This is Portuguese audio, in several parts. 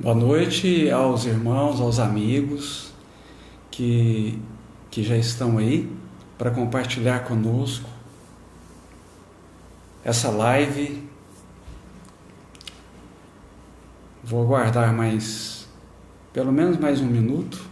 Boa noite aos irmãos, aos amigos que já estão aí para compartilhar conosco essa live. Vou aguardar pelo menos mais um minuto.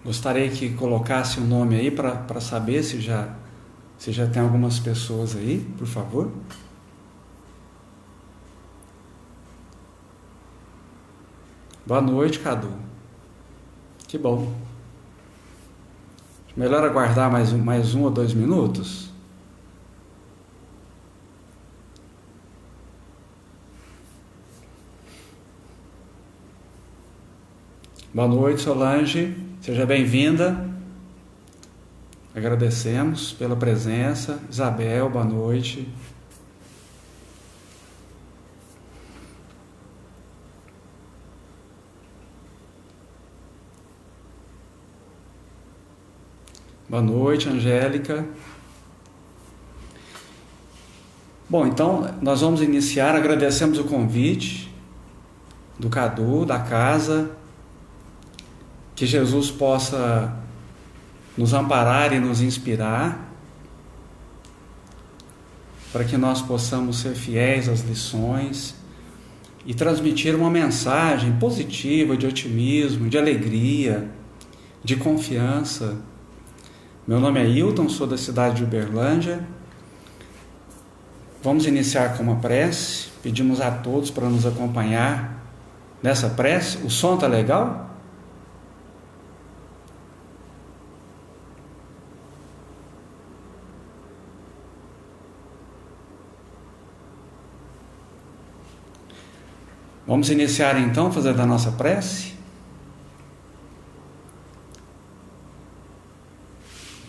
Gostaria que colocasse o nome aí para saber se já tem algumas pessoas aí, por favor. Boa noite, Cadu. Que bom. Melhor aguardar mais um ou 2 minutos? Boa noite, Solange. Seja bem-vinda. Agradecemos pela presença. Isabel, boa noite. Boa noite, Angélica. Bom, então nós vamos iniciar. Agradecemos o convite do Cadu, da casa. Que Jesus possa nos amparar e nos inspirar, para que nós possamos ser fiéis às lições e transmitir uma mensagem positiva, de otimismo, de alegria, de confiança. Meu nome é Hilton, sou da cidade de Uberlândia. Vamos iniciar com uma prece. Pedimos a todos para nos acompanhar nessa prece. O som está legal? Vamos iniciar então fazendo a nossa prece.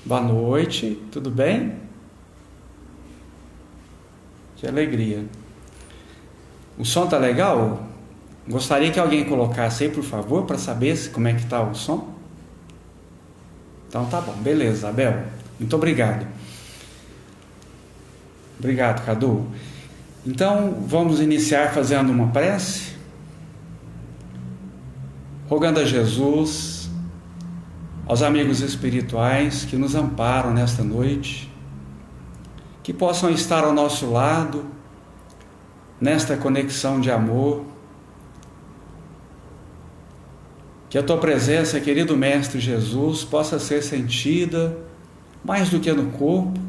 Boa noite, tudo bem? Que alegria. O som tá legal? Gostaria que alguém colocasse aí, por favor, para saber como é que tá o som. Então tá bom, beleza, Abel. Muito obrigado. Obrigado, Cadu. Então, vamos iniciar fazendo uma prece, rogando a Jesus, aos amigos espirituais que nos amparam nesta noite, que possam estar ao nosso lado, nesta conexão de amor, que a Tua presença, querido Mestre Jesus, possa ser sentida, mais do que no corpo,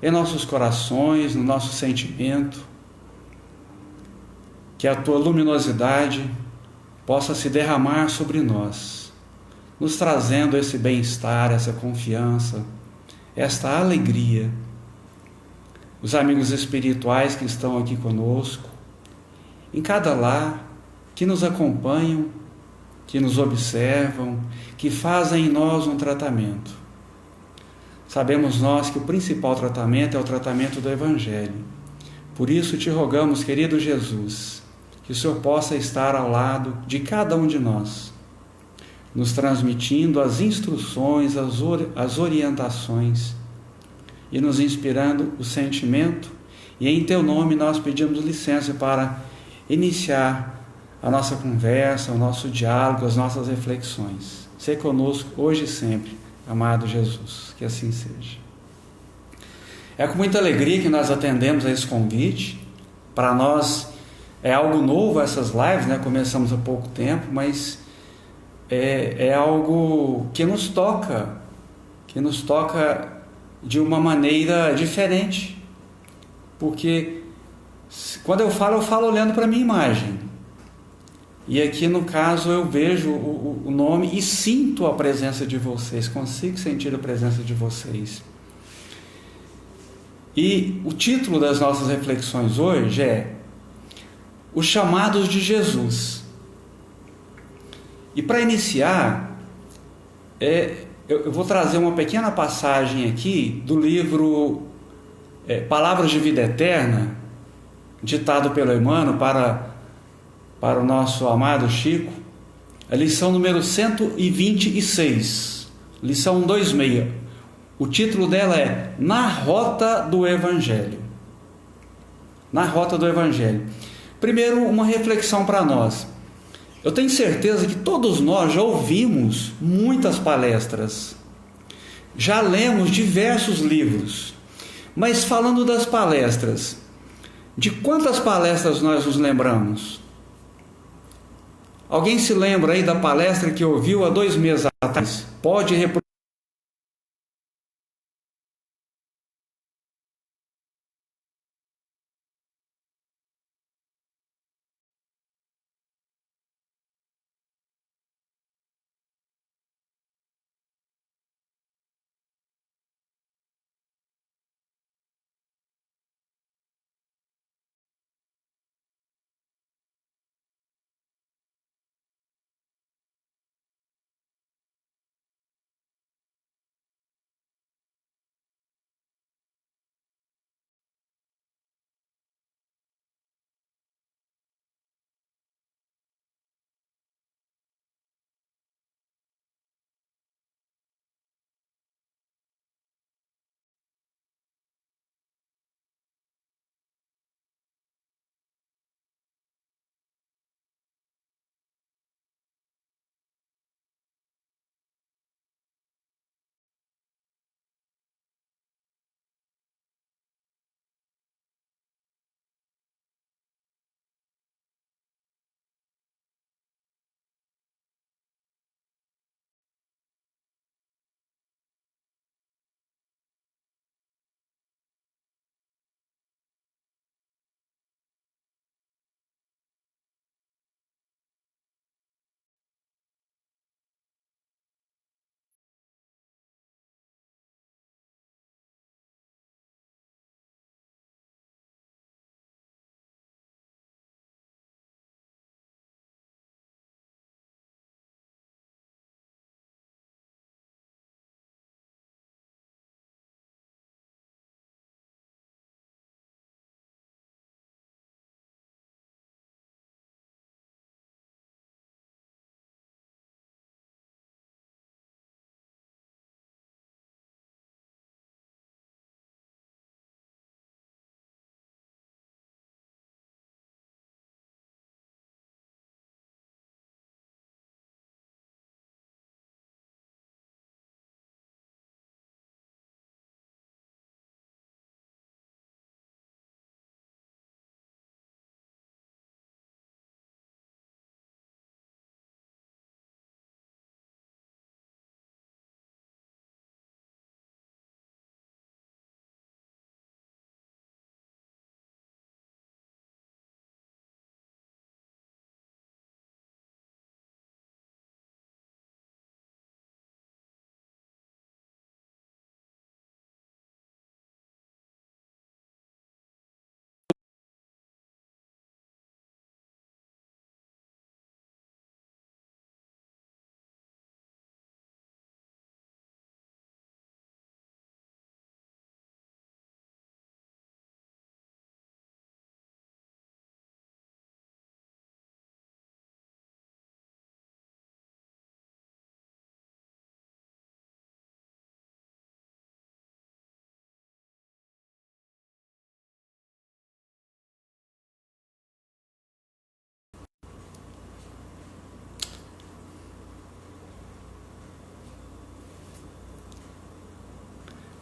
em nossos corações, no nosso sentimento, que a Tua luminosidade possa se derramar sobre nós, nos trazendo esse bem-estar, essa confiança, esta alegria. Os amigos espirituais que estão aqui conosco, em cada lar, que nos acompanham, que nos observam, que fazem em nós um tratamento. Sabemos nós que o principal tratamento é o tratamento do Evangelho. Por isso te rogamos, querido Jesus, que o Senhor possa estar ao lado de cada um de nós, nos transmitindo as instruções, as orientações e nos inspirando o sentimento. E em Teu nome nós pedimos licença para iniciar a nossa conversa, o nosso diálogo, as nossas reflexões. Sê conosco hoje e sempre, amado Jesus, que assim seja. É com muita alegria que nós atendemos a esse convite. Para nós é algo novo essas lives, né? Começamos há pouco tempo, mas é algo que nos toca de uma maneira diferente, porque quando eu falo olhando para a minha imagem, e aqui no caso eu vejo o nome e sinto a presença de vocês, consigo sentir a presença de vocês. E o título das nossas reflexões hoje é Os Chamados de Jesus. E para iniciar, eu vou trazer uma pequena passagem aqui do livro Palavras de Vida Eterna, ditado pelo Emmanuel para o nosso amado Chico, a lição número 126, lição 126. O título dela é Na Rota do Evangelho. Na Rota do Evangelho. Primeiro, uma reflexão para nós. Eu tenho certeza que todos nós já ouvimos muitas palestras, já lemos diversos livros, mas falando das palestras, de quantas palestras nós nos lembramos? Alguém se lembra aí da palestra que ouviu há 2 meses atrás? Pode reproduzir.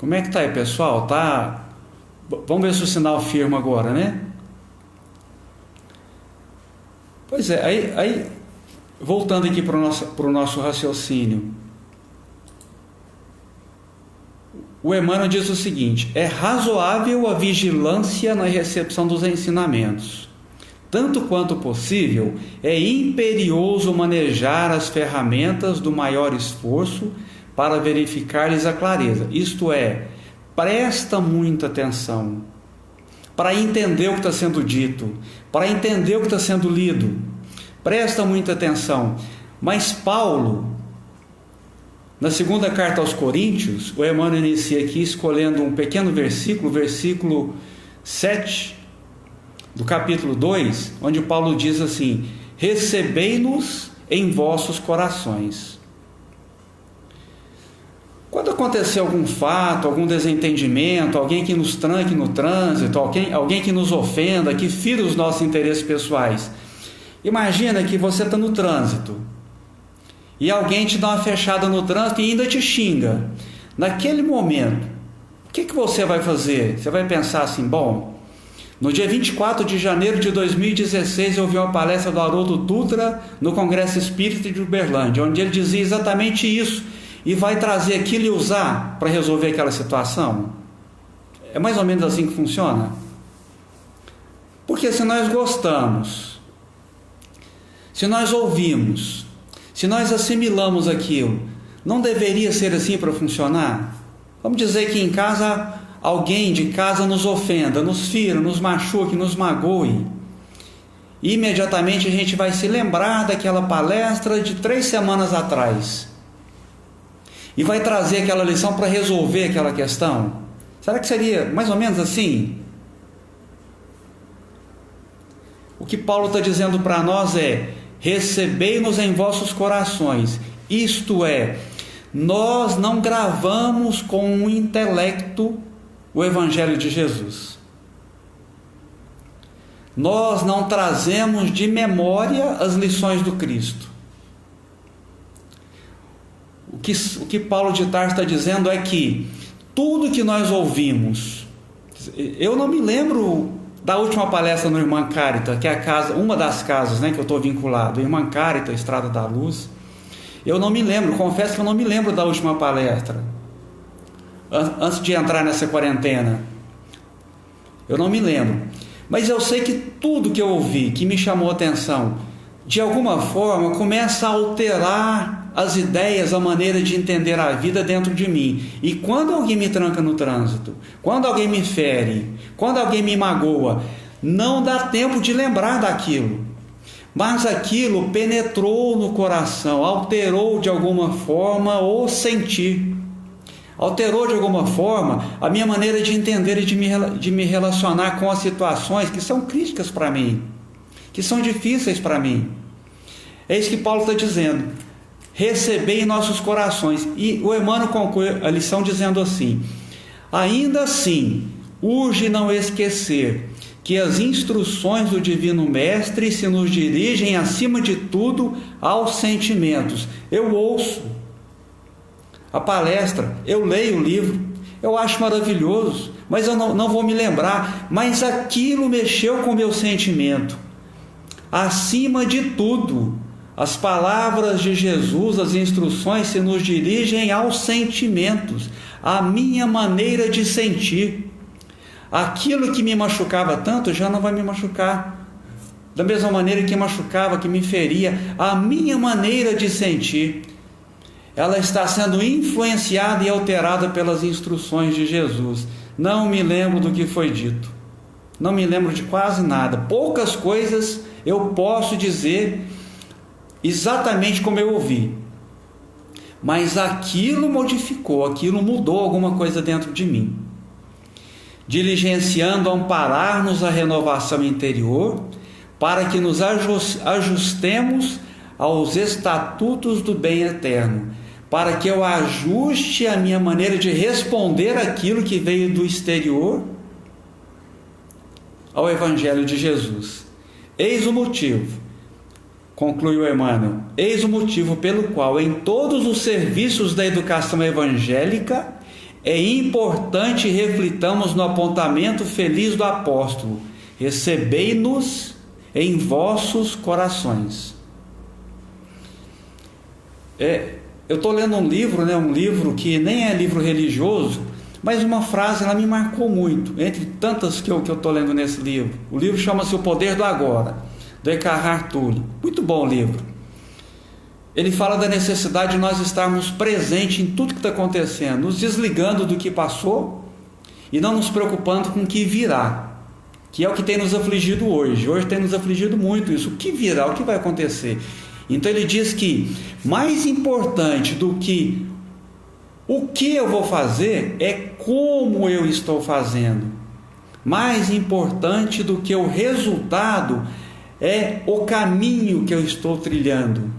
Como é que tá aí, pessoal? Tá? Vamos ver se o sinal firma agora, né? Pois é, aí voltando aqui para o nosso raciocínio, o Emmanuel diz o seguinte: é razoável a vigilância na recepção dos ensinamentos. Tanto quanto possível, é imperioso manejar as ferramentas do maior esforço para verificar-lhes a clareza. Isto é, presta muita atenção para entender o que está sendo dito, para entender o que está sendo lido. Presta muita atenção. Mas Paulo, na segunda carta aos Coríntios, o Emmanuel inicia aqui escolhendo um pequeno versículo, versículo 7 do capítulo 2, onde Paulo diz assim: recebei-nos em vossos corações. Quando acontecer algum fato, algum desentendimento, alguém que nos tranque no trânsito, alguém que nos ofenda, que fira os nossos interesses pessoais, imagina que você está no trânsito e alguém te dá uma fechada no trânsito e ainda te xinga. Naquele momento, o que você vai fazer? Você vai pensar assim, bom, no dia 24 de janeiro de 2016 eu ouvi uma palestra do Haroldo Dutra no Congresso Espírita de Uberlândia, onde ele dizia exatamente isso, e vai trazer aquilo e usar para resolver aquela situação? É mais ou menos assim que funciona? Porque se nós gostamos, se nós ouvimos, se nós assimilamos aquilo, não deveria ser assim para funcionar? Vamos dizer que em casa alguém de casa nos ofenda, nos fira, nos machuque, nos magoe. Imediatamente a gente vai se lembrar daquela palestra de 3 semanas atrás e vai trazer aquela lição para resolver aquela questão. Será que seria mais ou menos assim? O que Paulo está dizendo para nós é: recebei-nos em vossos corações. Isto é, nós não gravamos com o intelecto o Evangelho de Jesus. Nós não trazemos de memória as lições do Cristo. O que Paulo de Tarso está dizendo é que tudo que nós ouvimos, eu não me lembro da última palestra no Irmã Carita, que é a casa, uma das casas, né, que eu estou vinculado, Irmã Carita, Estrada da Luz. Eu não me lembro, confesso que eu não me lembro da última palestra, antes de entrar nessa quarentena. Eu não me lembro, mas eu sei que tudo que eu ouvi, que me chamou a atenção, de alguma forma começa a alterar as ideias, a maneira de entender a vida dentro de mim. E quando alguém me tranca no trânsito, quando alguém me fere, quando alguém me magoa, não dá tempo de lembrar daquilo, mas aquilo penetrou no coração, alterou de alguma forma o sentir, alterou de alguma forma a minha maneira de entender e de me relacionar com as situações que são críticas para mim, que são difíceis para mim. É isso que Paulo está dizendo: recebei em nossos corações. E o Emmanuel conclui a lição dizendo assim: ainda assim, urge não esquecer que as instruções do Divino Mestre se nos dirigem acima de tudo aos sentimentos. Eu ouço a palestra, eu leio o livro, eu acho maravilhoso, mas eu não vou me lembrar, mas aquilo mexeu com o meu sentimento. Acima de tudo, as palavras de Jesus, as instruções se nos dirigem aos sentimentos, à minha maneira de sentir. Aquilo que me machucava tanto já não vai me machucar da mesma maneira que machucava, que me feria. A minha maneira de sentir, ela está sendo influenciada e alterada pelas instruções de Jesus. Não me lembro do que foi dito, não me lembro de quase nada. Poucas coisas eu posso dizer exatamente como eu ouvi, mas aquilo modificou, aquilo mudou alguma coisa dentro de mim, diligenciando amparar-nos a renovação interior, para que nos ajustemos aos estatutos do bem eterno, para que eu ajuste a minha maneira de responder aquilo que veio do exterior ao Evangelho de Jesus. Eis o motivo, concluiu Emmanuel, eis o motivo pelo qual em todos os serviços da educação evangélica é importante reflitamos no apontamento feliz do apóstolo: recebei-nos em vossos corações. Eu estou lendo um livro, um livro que nem é livro religioso, mas uma frase ela me marcou muito, entre tantas que eu estou lendo nesse livro. O livro chama-se O Poder do Agora, do Eckhart Tolle. Muito bom o livro. Ele fala da necessidade de nós estarmos presentes em tudo que está acontecendo, nos desligando do que passou e não nos preocupando com o que virá, que é o que tem nos afligido hoje. Hoje tem nos afligido muito isso. O que virá? O que vai acontecer? Então ele diz que mais importante do que o que eu vou fazer é como eu estou fazendo. Mais importante do que o resultado é o caminho que eu estou trilhando.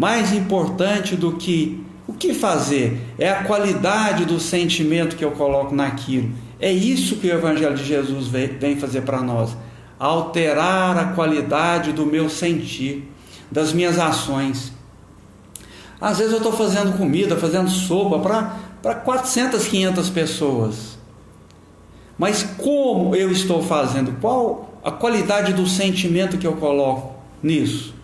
mais importante do que o que fazer, é a qualidade do sentimento que eu coloco naquilo. É isso que o Evangelho de Jesus vem fazer para nós, alterar a qualidade do meu sentir, das minhas ações. Às vezes eu estou fazendo comida, fazendo sopa para 400, 500 pessoas, mas como eu estou fazendo? Qual a qualidade do sentimento que eu coloco nisso?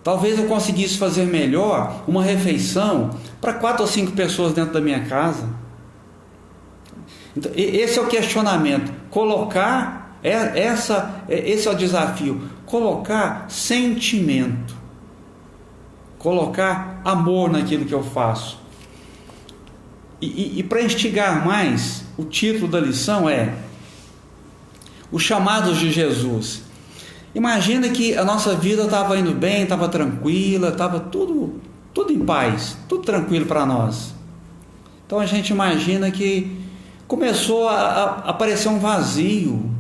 Talvez eu conseguisse fazer melhor uma refeição para 4 ou 5 pessoas dentro da minha casa. Então, esse é o questionamento. Esse é o desafio. Colocar sentimento. Colocar amor naquilo que eu faço. E para instigar mais, o título da lição é Os Chamados de Jesus. Imagina que a nossa vida estava indo bem, estava tranquila, estava tudo em paz, tudo tranquilo para nós. Então a gente imagina que começou a aparecer um vazio,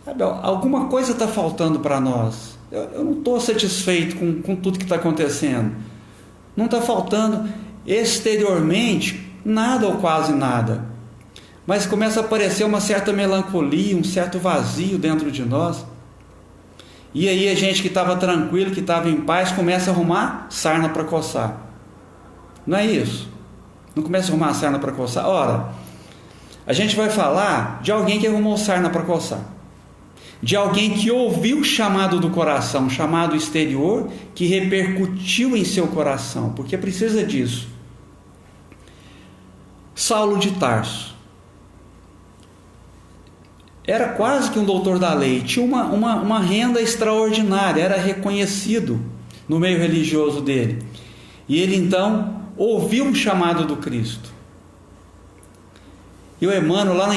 sabe? Alguma coisa está faltando para nós. Eu não estou satisfeito com tudo que está acontecendo. Não está faltando exteriormente nada ou quase nada, mas começa a aparecer uma certa melancolia, um certo vazio dentro de nós. E aí a gente que estava tranquilo, que estava em paz, começa a arrumar sarna para coçar. Não é isso? Não começa a arrumar sarna para coçar? Ora, a gente vai falar de alguém que arrumou sarna para coçar, de alguém que ouviu o chamado do coração, um chamado exterior que repercutiu em seu coração, porque precisa disso. Saulo de Tarso era quase que um doutor da lei, tinha uma renda extraordinária, era reconhecido no meio religioso dele. E ele então ouviu o chamado do Cristo. E o Emmanuel, lá na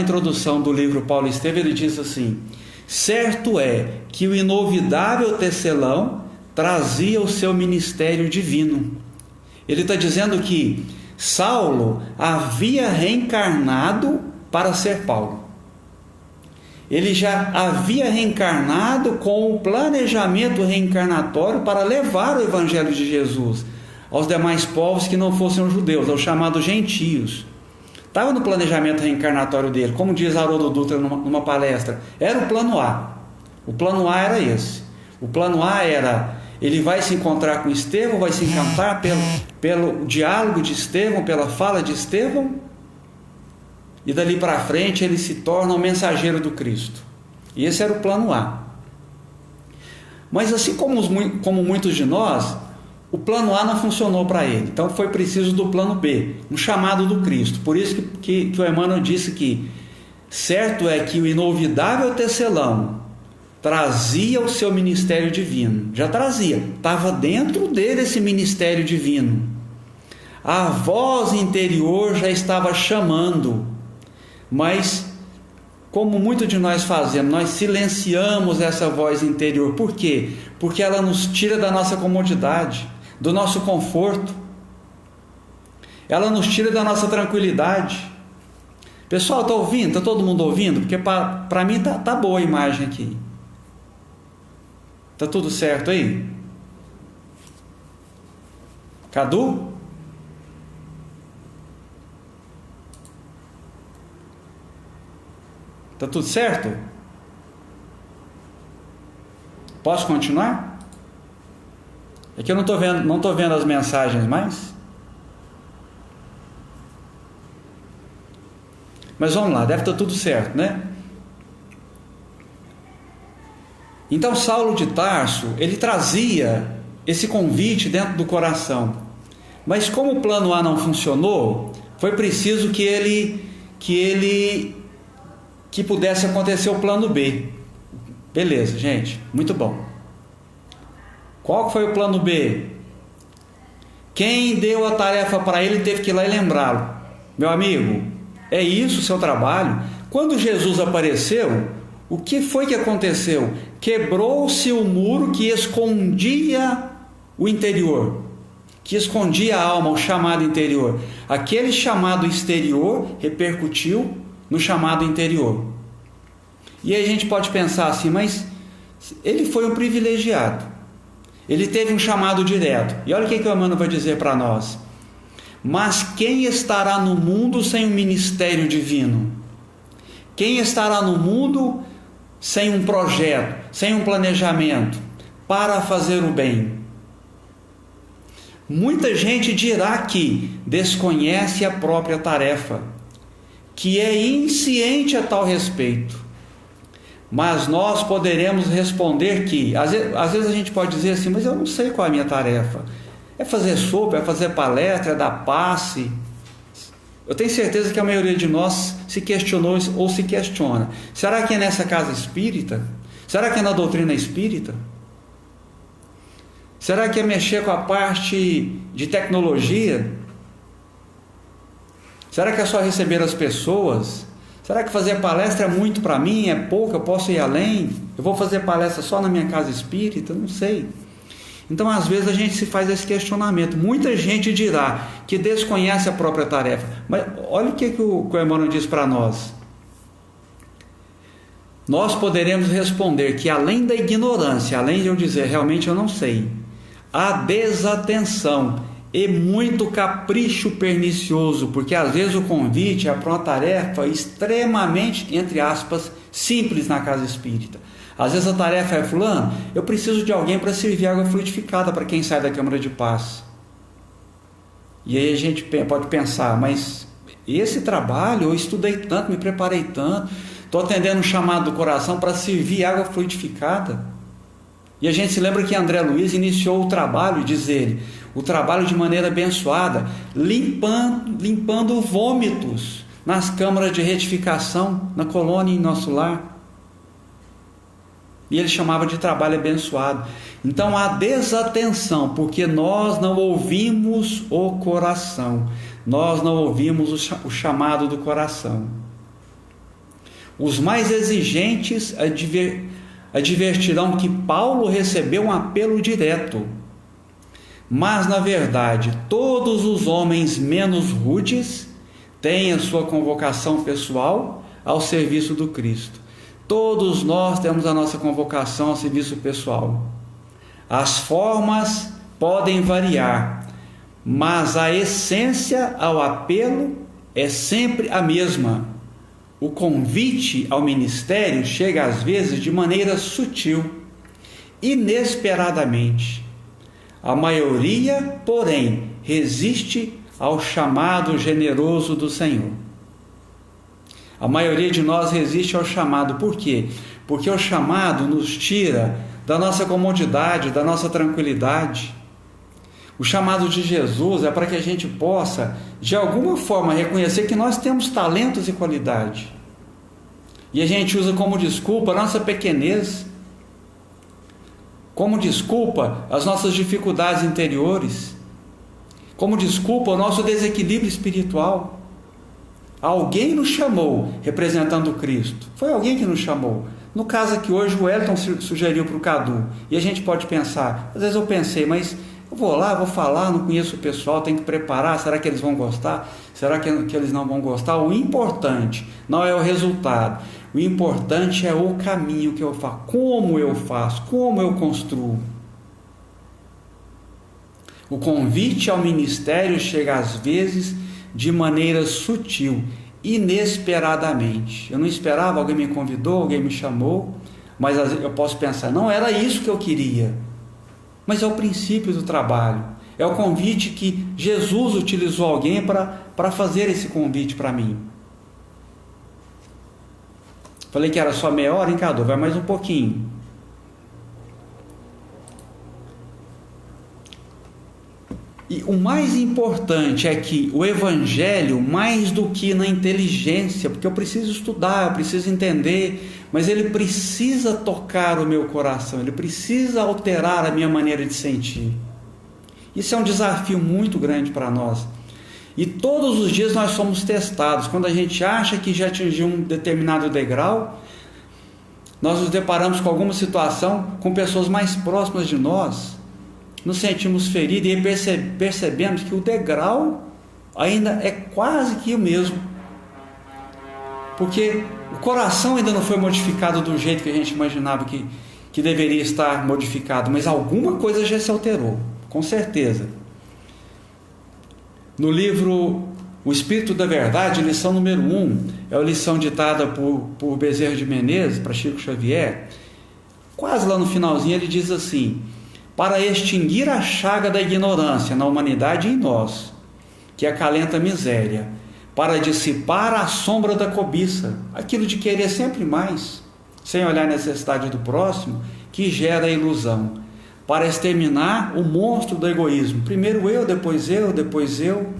introdução do livro Paulo Estevam, ele diz assim: certo é que o inovidável tecelão trazia o seu ministério divino. Ele está dizendo que Saulo havia reencarnado para ser Paulo. Ele já havia reencarnado com o planejamento reencarnatório para levar o Evangelho de Jesus aos demais povos que não fossem os judeus, aos chamados gentios. Estava no planejamento reencarnatório dele, como diz Haroldo Dutra numa palestra, era o plano A. O plano A era esse. O plano A era, ele vai se encontrar com Estevão, vai se encantar pelo diálogo de Estevão, pela fala de Estevão, e dali para frente ele se torna o mensageiro do Cristo. E esse era o plano A. Mas assim como muitos de nós, o plano A não funcionou para ele. Então foi preciso do plano B, um chamado do Cristo. Por isso que o Emmanuel disse que certo é que o inovidável tecelão trazia o seu ministério divino. Já trazia, estava dentro dele esse ministério divino. A voz interior já estava chamando. Mas, como muitos de nós fazemos, nós silenciamos essa voz interior. Por quê? Porque ela nos tira da nossa comodidade, do nosso conforto. Ela nos tira da nossa tranquilidade. Pessoal, está ouvindo? Está todo mundo ouvindo? Porque para mim tá boa a imagem aqui. Está tudo certo aí? Cadu? Está tudo certo? Posso continuar? É que eu não estou vendo as mensagens mais. Mas vamos lá, deve estar tudo certo, né? Então Saulo de Tarso, ele trazia esse convite dentro do coração. Mas como o plano A não funcionou, foi preciso que pudesse acontecer o plano B. Beleza, gente, muito bom. Qual foi o plano B? Quem deu a tarefa para ele teve que ir lá e lembrá-lo. Meu amigo, é isso o seu trabalho? Quando Jesus apareceu, o que foi que aconteceu? Quebrou-se o muro que escondia o interior, que escondia a alma, o chamado interior. Aquele chamado exterior repercutiu no chamado interior. E aí a gente pode pensar assim, mas ele foi um privilegiado. Ele teve um chamado direto. E olha o que o Emmanuel vai dizer para nós. Mas quem estará no mundo sem um ministério divino? Quem estará no mundo sem um projeto, sem um planejamento para fazer o bem? Muita gente dirá que desconhece a própria tarefa, que é insciente a tal respeito. Mas nós poderemos responder que, às vezes a gente pode dizer assim, mas eu não sei qual é a minha tarefa. É fazer sopa, é fazer palestra, é dar passe. Eu tenho certeza que a maioria de nós se questionou ou se questiona. Será que é nessa casa espírita? Será que é na doutrina espírita? Será que é mexer com a parte de tecnologia? Será que é só receber as pessoas? Será que fazer palestra é muito para mim? É pouco? Eu posso ir além? Eu vou fazer palestra só na minha casa espírita? Não sei. Então, às vezes, a gente se faz esse questionamento. Muita gente dirá que desconhece a própria tarefa. Mas olha o que o Emmanuel diz para nós. Nós poderemos responder que, além da ignorância, além de eu dizer, realmente eu não sei, a desatenção e muito capricho pernicioso, porque às vezes o convite é para uma tarefa extremamente, entre aspas, simples na casa espírita. Às vezes a tarefa é: fulano, eu preciso de alguém para servir água fluidificada para quem sai da Câmara de Paz. E aí a gente pode pensar, mas esse trabalho, eu estudei tanto, me preparei tanto, estou atendendo um chamado do coração para servir água fluidificada. E a gente se lembra que André Luiz iniciou o trabalho, diz ele, o trabalho de maneira abençoada, limpando vômitos nas câmaras de retificação, na colônia em nosso lar. E ele chamava de trabalho abençoado. Então há desatenção, porque nós não ouvimos o coração, nós não ouvimos o chamado do coração. Os mais exigentes advertirão que Paulo recebeu um apelo direto, mas na verdade todos os homens menos rudes têm a sua convocação pessoal ao serviço do Cristo. Todos nós temos a nossa convocação ao serviço pessoal. As formas podem variar, mas a essência ao apelo é sempre a mesma. O convite ao ministério chega às vezes de maneira sutil, inesperadamente. A maioria, porém, resiste ao chamado generoso do Senhor. A maioria de nós resiste ao chamado. Por quê? Porque o chamado nos tira da nossa comodidade, da nossa tranquilidade. O chamado de Jesus é para que a gente possa, de alguma forma, reconhecer que nós temos talentos e qualidade. E a gente usa como desculpa a nossa pequenez, como desculpa as nossas dificuldades interiores, como desculpa o nosso desequilíbrio espiritual. Alguém nos chamou representando Cristo. Foi alguém que nos chamou. No caso aqui hoje, o Wellington sugeriu para o Cadu. E a gente pode pensar, às vezes eu pensei, mas eu vou lá, vou falar, não conheço o pessoal, tenho que preparar, será que eles vão gostar? Será que eles não vão gostar? O importante não é o resultado. O importante é o caminho que eu faço, como eu faço, como eu construo. O convite ao ministério chega às vezes de maneira sutil, inesperadamente. Eu não esperava, alguém me convidou, alguém me chamou, mas eu posso pensar, não era isso que eu queria. Mas é o princípio do trabalho, é o convite que Jesus utilizou alguém para fazer esse convite para mim. Falei que era só meia hora, hein, Cadu? Vai mais um pouquinho. E o mais importante é que o Evangelho, mais do que na inteligência, porque eu preciso estudar, eu preciso entender, mas ele precisa tocar o meu coração, ele precisa alterar a minha maneira de sentir. Isso é um desafio muito grande para nós. E todos os dias nós somos testados. Quando a gente acha que já atingiu um determinado degrau, nós nos deparamos com alguma situação, com pessoas mais próximas de nós, nos sentimos feridos e percebemos que o degrau ainda é quase que o mesmo, porque o coração ainda não foi modificado do jeito que a gente imaginava que que deveria estar modificado, mas alguma coisa já se alterou, com certeza. No livro O Espírito da Verdade, lição número 1, é a lição ditada por Bezerra de Menezes para Chico Xavier. Quase lá no finalzinho ele diz assim: para extinguir a chaga da ignorância na humanidade e em nós, que acalenta a miséria, para dissipar a sombra da cobiça, aquilo de querer sempre mais, sem olhar a necessidade do próximo, que gera a ilusão, para exterminar o monstro do egoísmo, primeiro eu, depois eu,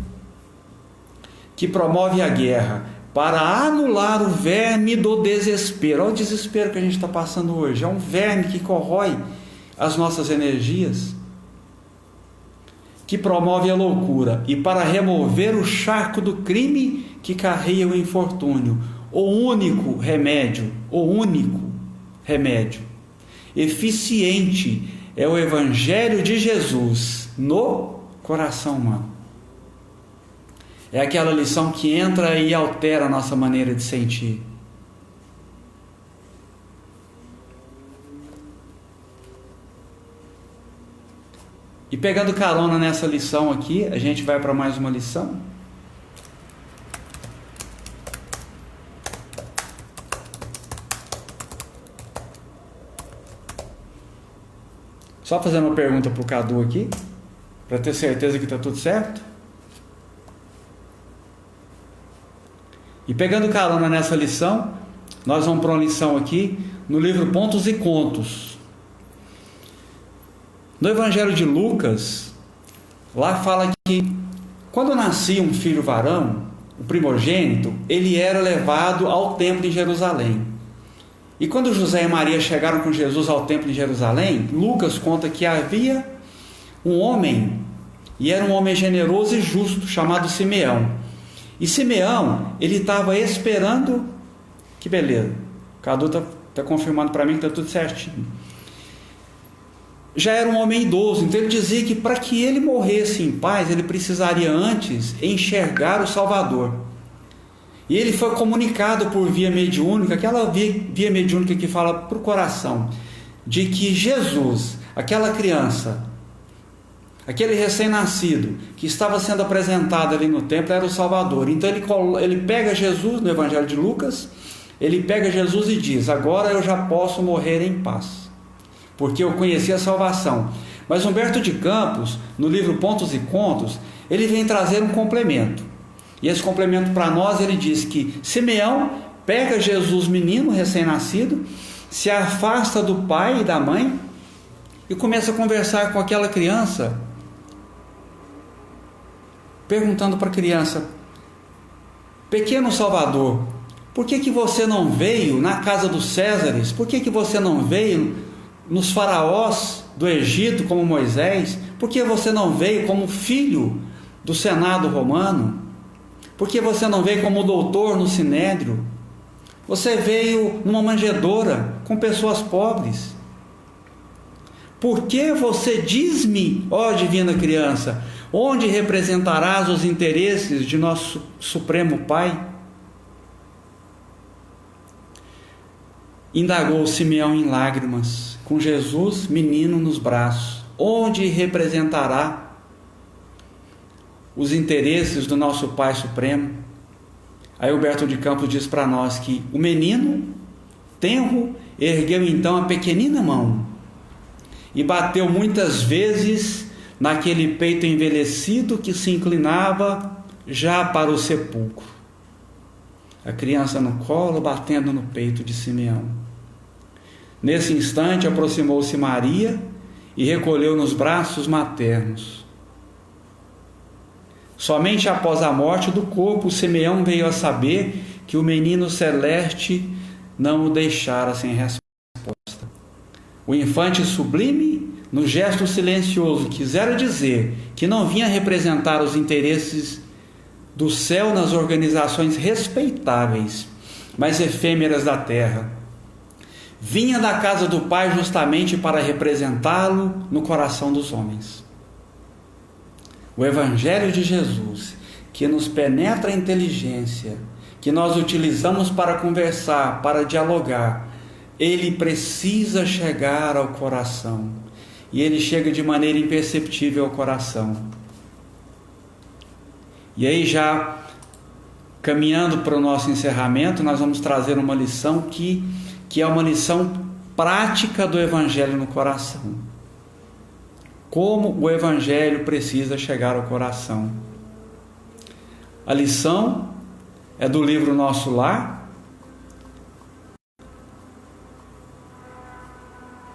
que promove a guerra, para anular o verme do desespero. Olha o desespero que a gente está passando hoje, é um verme que corrói as nossas energias, que promove a loucura, e para remover o charco do crime que carrega o infortúnio, o único remédio eficiente é o Evangelho de Jesus no coração humano. É aquela lição que entra e altera a nossa maneira de sentir. E pegando carona nessa lição aqui, a gente vai para mais uma lição. Só fazendo uma pergunta para o Cadu aqui, para ter certeza que está tudo certo. E pegando carona nessa lição, nós vamos para uma lição aqui no livro Pontos e Contos. No Evangelho de Lucas, lá fala que quando nascia um filho varão, o primogênito, ele era levado ao templo em Jerusalém. E quando José e Maria chegaram com Jesus ao templo em Jerusalém, Lucas conta que havia um homem, e era um homem generoso e justo, chamado Simeão. E Simeão, ele estava esperando, que beleza, o Cadu está confirmando para mim que está tudo certinho. Já era um homem idoso, então ele dizia que para que ele morresse em paz, ele precisaria antes enxergar o Salvador. E ele foi comunicado por via mediúnica, aquela via mediúnica que fala para o coração, de que Jesus, aquela criança, aquele recém-nascido que estava sendo apresentado ali no templo, era o Salvador. Então ele pega Jesus, no Evangelho de Lucas, ele pega Jesus e diz: agora eu já posso morrer em paz, porque eu conheci a salvação. Mas Humberto de Campos, no livro Pontos e Contos, ele vem trazer um complemento. E esse complemento para nós, ele diz que Simeão pega Jesus menino, recém-nascido, se afasta do pai e da mãe e começa a conversar com aquela criança, perguntando para a criança: pequeno Salvador, por que você não veio na casa dos Césares? Por que você não veio nos faraós do Egito como Moisés? Por que você não veio como filho do Senado romano? Por que você não veio como doutor no Sinédrio? Você veio numa manjedoura com pessoas pobres. Por que você diz-me, ó divina criança, onde representarás os interesses de nosso Supremo Pai? Indagou Simeão em lágrimas, com Jesus menino nos braços. Onde representará os interesses do nosso Pai Supremo? Aí Humberto de Campos diz para nós que o menino tenro ergueu então a pequenina mão e bateu muitas vezes naquele peito envelhecido que se inclinava já para o sepulcro. A criança no colo, batendo no peito de Simeão. Nesse instante aproximou-se Maria e recolheu nos braços maternos. Somente após a morte do corpo, Simeão veio a saber que o menino celeste não o deixara sem resposta. O infante sublime, no gesto silencioso, quisera dizer que não vinha representar os interesses do céu nas organizações respeitáveis, mas efêmeras da terra. Vinha da casa do Pai justamente para representá-lo no coração dos homens. O Evangelho de Jesus, que nos penetra a inteligência, que nós utilizamos para conversar, para dialogar, ele precisa chegar ao coração. E ele chega de maneira imperceptível ao coração. E aí, já caminhando para o nosso encerramento, nós vamos trazer uma lição que é uma lição prática do Evangelho no coração. Como o Evangelho precisa chegar ao coração. A lição é do livro Nosso Lar.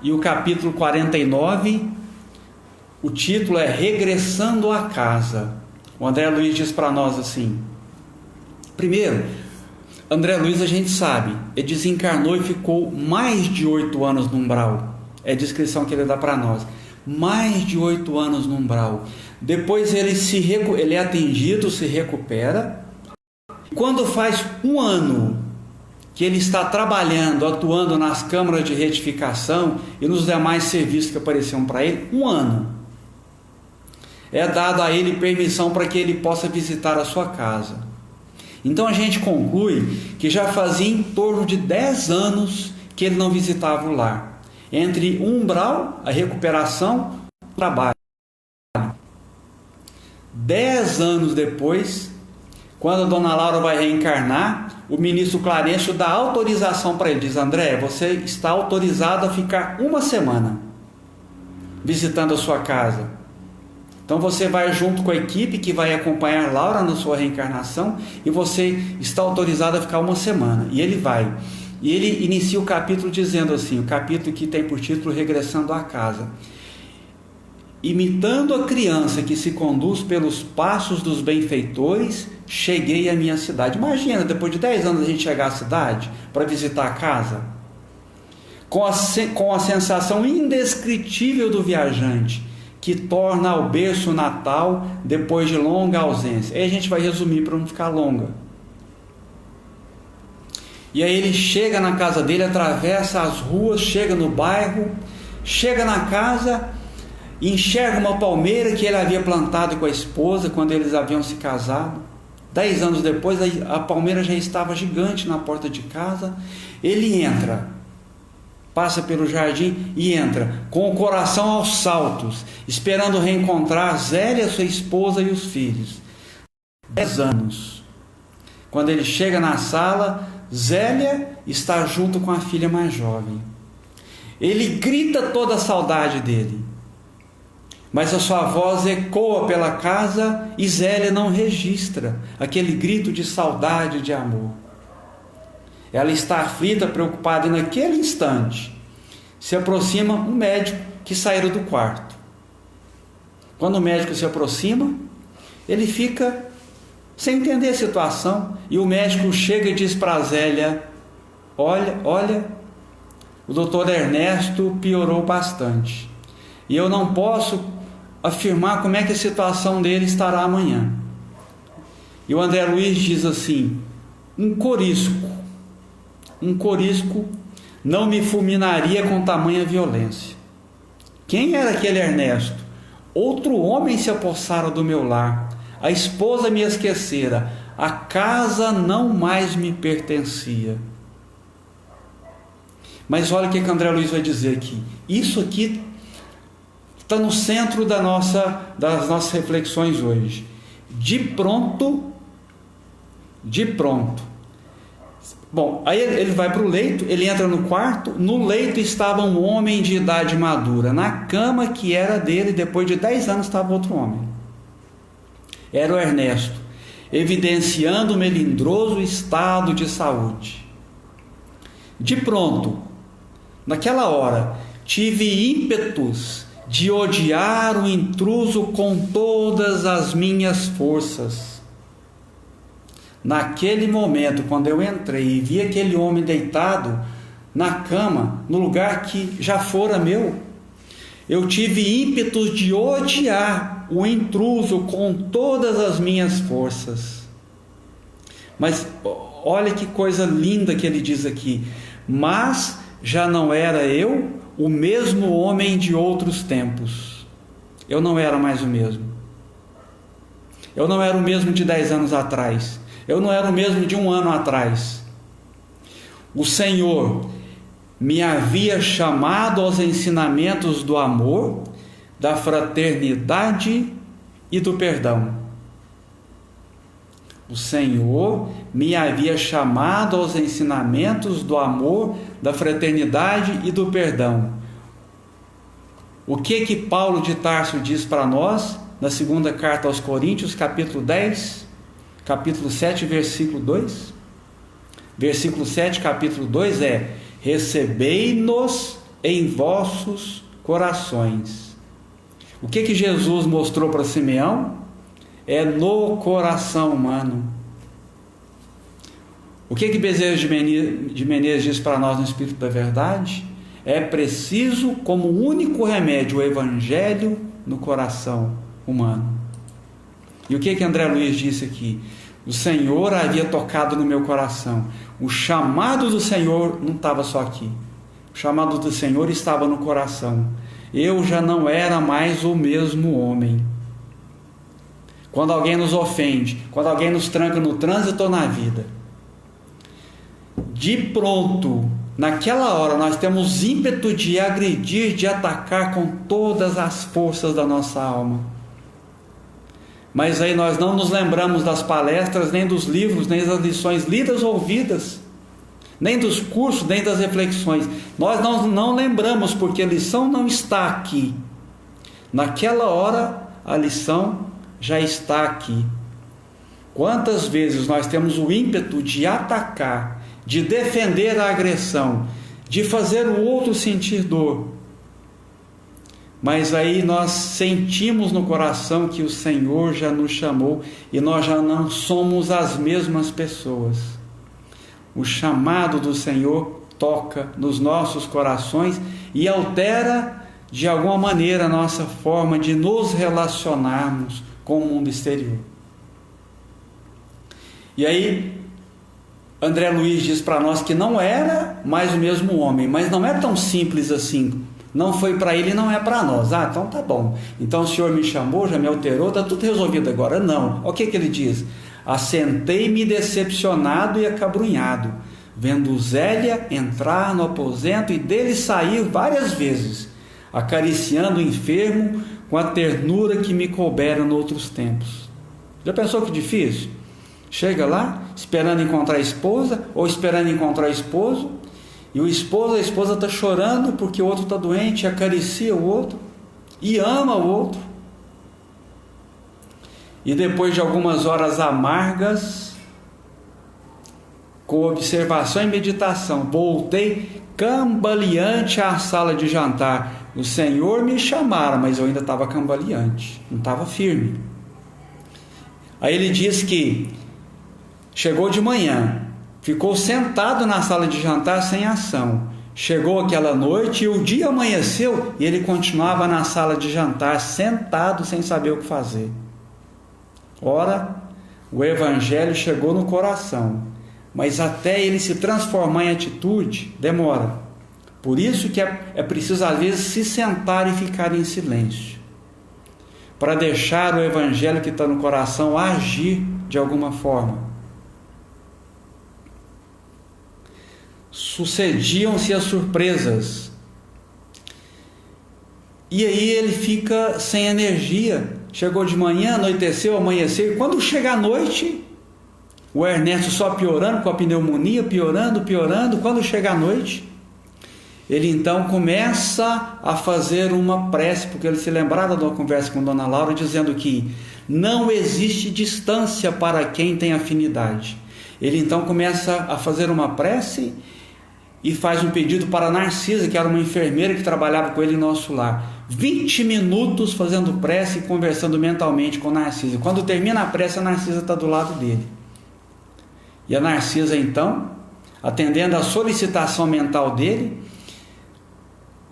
E o capítulo 49, o título é Regressando à Casa. O André Luiz diz para nós assim: primeiro, André Luiz, a gente sabe, ele desencarnou e ficou mais de 8 anos no umbral. É a descrição que ele dá para nós. Mais de 8 anos no umbral. Depois ele é atendido, se recupera. Quando faz 1 ano que ele está trabalhando, atuando nas câmaras de retificação e nos demais serviços que apareciam para ele, 1 ano, é dado a ele permissão para que ele possa visitar a sua casa. Então a gente conclui que já fazia em torno de 10 anos que ele não visitava o lar. Entre o umbral, a recuperação, o trabalho. 10 anos depois, quando a dona Laura vai reencarnar, o ministro Clarencio dá autorização para ele. Diz: André, você está autorizado a ficar 1 semana visitando a sua casa. Então você vai junto com a equipe que vai acompanhar Laura na sua reencarnação e você está autorizado a ficar 1 semana. E ele vai. E ele inicia o capítulo dizendo assim, o capítulo que tem por título Regressando à Casa. Imitando a criança que se conduz pelos passos dos benfeitores, cheguei à minha cidade. Imagina, depois de 10 anos a gente chegar à cidade para visitar a casa. Com a sensação indescritível do viajante, que torna ao berço natal depois de longa ausência. Aí a gente vai resumir para não ficar longa. E aí ele chega na casa dele, atravessa as ruas, chega no bairro, chega na casa, enxerga uma palmeira que ele havia plantado com a esposa quando eles haviam se casado. 10 anos depois, a palmeira já estava gigante na porta de casa. Ele entra, passa pelo jardim e entra com o coração aos saltos, esperando reencontrar Zélia, sua esposa, e os filhos. 10 anos. Quando ele chega na sala, Zélia está junto com a filha mais jovem. Ele grita toda a saudade dele, mas a sua voz ecoa pela casa e Zélia não registra aquele grito de saudade e de amor. Ela está aflita, preocupada, e naquele instante se aproxima um médico que saíram do quarto. Quando o médico se aproxima, ele fica sem entender a situação, e o médico chega e diz para a Zélia: olha, o doutor Ernesto piorou bastante, e eu não posso afirmar como é que a situação dele estará amanhã. E o André Luiz diz assim: um corisco não me fulminaria com tamanha violência. Quem era aquele Ernesto? Outro homem se apossara do meu lar, a esposa me esquecera, a casa não mais me pertencia. Mas olha o que André Luiz vai dizer aqui. Isso aqui está no centro das nossas reflexões hoje. De pronto. Bom, aí ele vai para o leito, ele entra no quarto. No leito estava um homem de idade madura. Na cama que era dele, depois de 10 anos, estava outro homem. Era o Ernesto, evidenciando o melindroso estado de saúde. De pronto, naquela hora, tive ímpetos de odiar o intruso com todas as minhas forças. Naquele momento, quando eu entrei e vi aquele homem deitado na cama, no lugar que já fora meu, eu tive ímpetos de odiar o intruso com todas as minhas forças. Mas olha que coisa linda que ele diz aqui: mas já não era eu o mesmo homem de outros tempos. Eu não era mais o mesmo. Eu não era o mesmo de 10 anos atrás. Eu não era o mesmo de 1 ano atrás. O Senhor me havia chamado aos ensinamentos do amor, da fraternidade e do perdão. O Senhor me havia chamado aos ensinamentos do amor, da fraternidade e do perdão. O que Paulo de Tarso diz para nós na segunda carta aos Coríntios, capítulo 10, capítulo 7, versículo 2? Versículo 7, capítulo 2 é: recebei-nos em vossos corações. O que Jesus mostrou para Simeão? É no coração humano. O que Bezerra de Menezes diz para nós no Espírito da Verdade? É preciso, como único remédio, o Evangelho no coração humano. E o que André Luiz disse aqui? O Senhor havia tocado no meu coração. O chamado do Senhor não estava só aqui. O chamado do Senhor estava no coração. Eu já não era mais o mesmo homem. Quando alguém nos ofende, quando alguém nos tranca no trânsito ou na vida, de pronto, naquela hora, nós temos ímpeto de agredir, de atacar com todas as forças da nossa alma. Mas aí nós não nos lembramos das palestras, nem dos livros, nem das lições lidas ou ouvidas, nem dos cursos, nem das reflexões. Nós não lembramos, porque a lição não está aqui. Naquela hora, a lição já está aqui. Quantas vezes nós temos o ímpeto de atacar, de defender a agressão, de fazer o outro sentir dor, mas aí nós sentimos no coração que o Senhor já nos chamou e nós já não somos as mesmas pessoas. O chamado do Senhor toca nos nossos corações e altera de alguma maneira a nossa forma de nos relacionarmos com o mundo exterior. E aí André Luiz diz para nós que não era mais o mesmo homem, mas não é tão simples assim. Não foi para ele, não é para nós. Ah, então tá bom. Então o Senhor me chamou, já me alterou, está tudo resolvido agora. Não. O que ele diz? Assentei-me decepcionado e acabrunhado, vendo Zélia entrar no aposento e dele sair várias vezes, acariciando o enfermo com a ternura que me coubera noutros tempos. Já pensou que difícil? Chega lá, esperando encontrar a esposa, ou esperando encontrar o esposo, e a esposa está chorando porque o outro está doente, acaricia o outro, e ama o outro. E depois de algumas horas amargas, com observação e meditação, voltei cambaleante à sala de jantar. O Senhor me chamara, mas eu ainda estava cambaleante, não estava firme. Aí ele diz que chegou de manhã, ficou sentado na sala de jantar sem ação. Chegou aquela noite e o dia amanheceu e ele continuava na sala de jantar, sentado, sem saber o que fazer. Ora, o Evangelho chegou no coração, mas até ele se transformar em atitude, demora. Por isso que é preciso, às vezes, se sentar e ficar em silêncio, para deixar o Evangelho que está no coração agir de alguma forma. Sucediam-se as surpresas, e aí ele fica sem energia. Chegou de manhã, anoiteceu, amanheceu, e quando chega a noite, o Ernesto só piorando, com a pneumonia, piorando, quando chega a noite, ele então começa a fazer uma prece, porque ele se lembrava de uma conversa com Dona Laura, dizendo que não existe distância para quem tem afinidade. Ele então começa a fazer uma prece e faz um pedido para a Narcisa, que era uma enfermeira que trabalhava com ele em nosso lar. 20 minutos fazendo prece e conversando mentalmente com a Narcisa. Quando termina a prece, a Narcisa está do lado dele. E a Narcisa, então, atendendo a solicitação mental dele,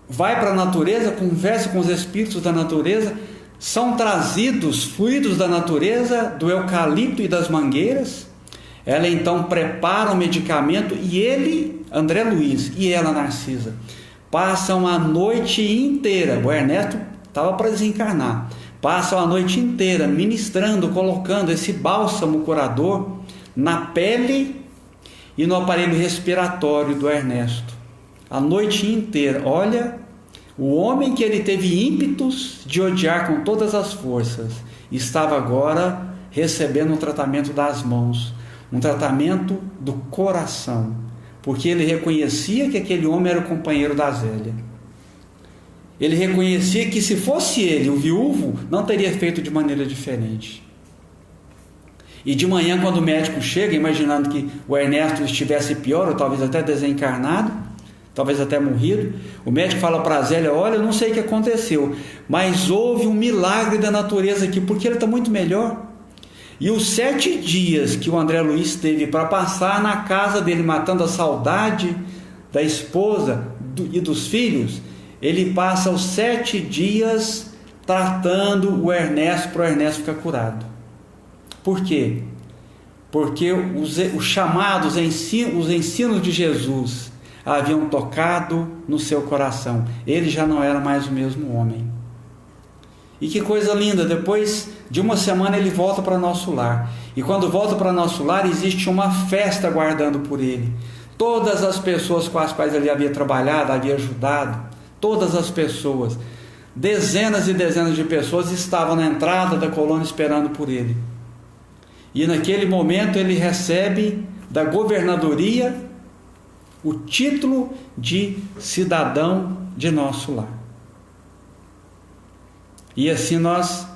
vai para a natureza, conversa com os espíritos da natureza, são trazidos fluidos da natureza, do eucalipto e das mangueiras. Ela então prepara o medicamento e ele, André Luiz, e ela, Narcisa, passam a noite inteira. O Ernesto estava para desencarnar. Passam a noite inteira ministrando, colocando esse bálsamo curador na pele e no aparelho respiratório do Ernesto. a noite inteira. Olha, o homem que ele teve ímpetos de odiar com todas as forças, estava agora recebendo um tratamento das mãos, um tratamento do coração, porque ele reconhecia que aquele homem era o companheiro da Zélia. Ele reconhecia que se fosse ele, o viúvo, não teria feito de maneira diferente. E de manhã, quando o médico chega, imaginando que o Ernesto estivesse pior, ou talvez até desencarnado, talvez até morrido, o médico fala para a Zélia: olha, eu não sei o que aconteceu, mas houve um milagre da natureza aqui, porque ele está muito melhor. E os 7 dias que o André Luiz teve para passar na casa dele, matando a saudade da esposa e dos filhos, ele passa os 7 dias tratando o Ernesto, para o Ernesto ficar curado. Por quê? Porque os chamados, os ensinos de Jesus haviam tocado no seu coração. Ele já não era mais o mesmo homem. E que coisa linda, depois de uma semana ele volta para nosso lar. E quando volta para nosso lar, existe uma festa aguardando por ele. Todas as pessoas com as quais ele havia trabalhado, havia ajudado, todas as pessoas, dezenas e dezenas de pessoas estavam na entrada da colônia esperando por ele. E naquele momento ele recebe da governadoria o título de cidadão de nosso lar. E assim nós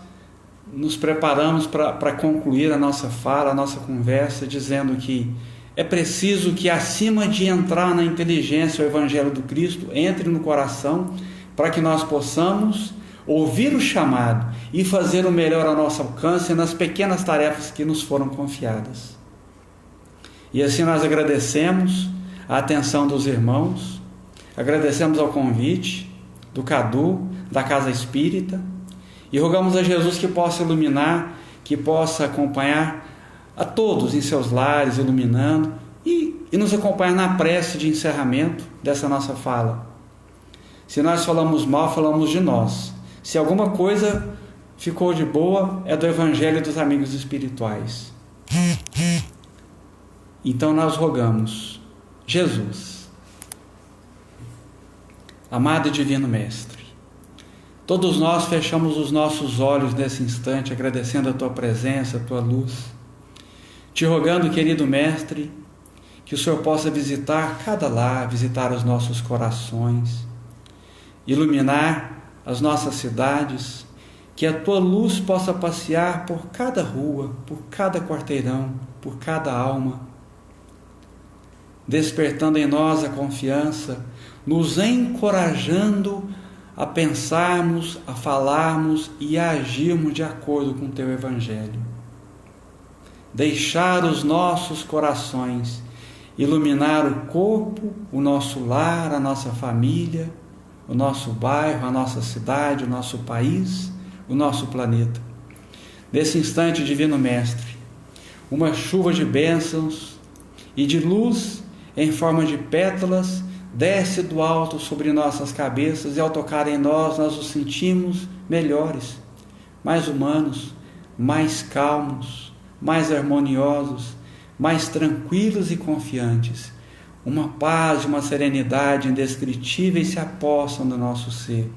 nos preparamos para concluir a nossa fala, a nossa conversa, dizendo que é preciso que, acima de entrar na inteligência o Evangelho do Cristo, entre no coração, para que nós possamos ouvir o chamado e fazer o melhor ao nosso alcance nas pequenas tarefas que nos foram confiadas. E assim nós agradecemos a atenção dos irmãos, agradecemos ao convite do Cadu, da Casa Espírita, e rogamos a Jesus que possa iluminar, que possa acompanhar a todos em seus lares, iluminando, e nos acompanhar na prece de encerramento dessa nossa fala. Se nós falamos mal, falamos de nós. Se alguma coisa ficou de boa, é do Evangelho dos amigos espirituais. Então nós rogamos: Jesus, amado e divino Mestre, todos nós fechamos os nossos olhos nesse instante, agradecendo a Tua presença, a Tua luz, te rogando, querido Mestre, que o Senhor possa visitar cada lar, visitar os nossos corações, iluminar as nossas cidades, que a Tua luz possa passear por cada rua, por cada quarteirão, por cada alma, despertando em nós a confiança, nos encorajando a pensarmos, a falarmos e a agirmos de acordo com o Teu Evangelho. Deixar os nossos corações iluminar o corpo, o nosso lar, a nossa família, o nosso bairro, a nossa cidade, o nosso país, o nosso planeta. Nesse instante, Divino Mestre, uma chuva de bênçãos e de luz em forma de pétalas desce do alto sobre nossas cabeças, e ao tocar em nós, nós nos sentimos melhores, mais humanos, mais calmos, mais harmoniosos, mais tranquilos e confiantes. Uma paz e uma serenidade indescritíveis se apossam do nosso ser.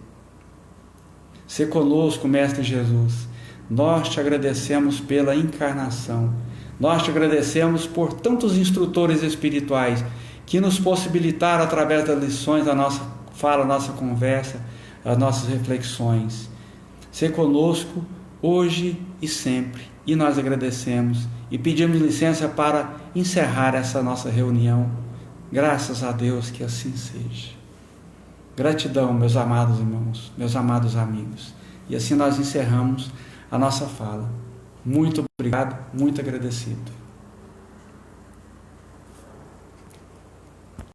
Se conosco, Mestre Jesus, nós te agradecemos pela encarnação, nós te agradecemos por tantos instrutores espirituais que nos possibilitaram, através das lições, a nossa fala, a nossa conversa, as nossas reflexões. Se conosco hoje e sempre, e nós agradecemos e pedimos licença para encerrar essa nossa reunião. Graças a Deus que assim seja. Gratidão, meus amados irmãos, meus amados amigos. E assim nós encerramos a nossa fala. Muito obrigado, muito agradecido.